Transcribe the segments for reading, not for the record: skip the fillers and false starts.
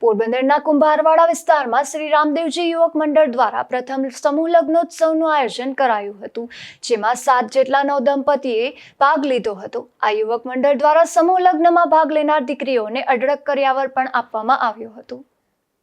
પોરબંદરના કુંભારવાડા વિસ્તારમાં શ્રી રામદેવજી યુવક મંડળ દ્વારા પ્રથમ સમૂહ લગ્નોત્સવનું આયોજન કરાયું હતું, જેમાં 7 જેટલા નવદંપતીએ ભાગ લીધો હતો। આ યુવક મંડળ દ્વારા સમૂહ લગ્નમાં ભાગ લેનાર દીકરીઓને અઢળક કરિયાવર પણ આપવામાં આવ્યો હતો।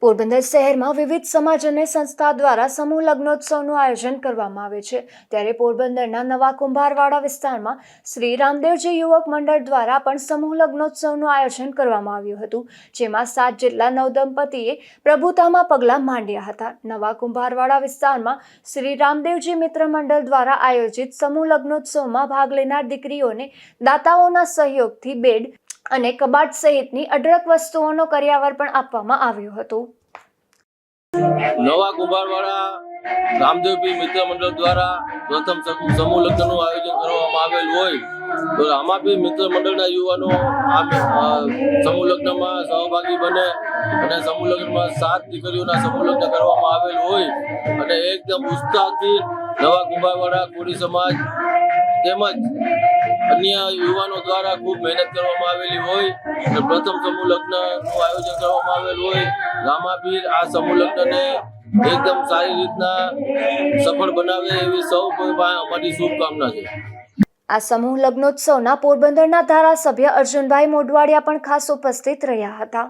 પોરબંદર શહેરમાં વિવિધ સમાજ અને સંસ્થા દ્વારા સમૂહ લગ્નોત્સવનું આયોજન કરવામાં આવે છે, ત્યારે પોરબંદરના નવા કુંભારવાડા વિસ્તારમાં શ્રી રામદેવજી યુવક મંડળ દ્વારા પણ સમૂહ લગ્નોત્સવનું આયોજન કરવામાં આવ્યું હતું, જેમાં 7 જેટલા નવદંપતીએ પ્રભુતામાં પગલાં માંડ્યા હતા। નવા કુંભારવાડા વિસ્તારમાં શ્રી રામદેવજી મિત્ર મંડળ દ્વારા આયોજિત સમૂહ લગ્નોત્સવમાં ભાગ લેનાર દીકરીઓને દાતાઓના સહયોગથી બેડ અને કબાટ સહિતની અઢળક વસ્તુઓનો કરિયાવર પણ આપવામાં આવ્યો હતો। નવા કુંભારવાડા રામદેવજી મિત્ર મંડળ દ્વારા પ્રથમ સમૂહ લગ્નનું આયોજન કરવામાં આવેલ હોય તો આમાં બી મિત્ર મંડળના યુવાનો આ સમૂહ લગ્નમાં સહભાગી બને અને સમૂહ લગ્નમાં 7 દીકરીઓના સમૂહ લગ્ન કરવામાં આવેલ હોય અને એકદમ ઉત્સાહથી નવા કુંભારવાડા કોળી સમાજ તેમજ અન્ય યુવાનો દ્વારા ખૂબ મહેનત કરવામાં આવેલી હોય અને પ્રથમ સમૂહ લગ્નનું આયોજન કરવામાં આવેલ હોય। રામાપીર આ સમૂહ લગ્નને એકદમ સારી રીતના સફળ બનાવે એવી સૌ કોઈ પાસે અમારી શુભકામના છે। આ સમૂહ લગ્નોત્સવના પોરબંદરના ધારાસભ્ય અર્જુનભાઈ મોઢવાડિયા પણ ખાસ ઉપસ્થિત રહ્યા હતા।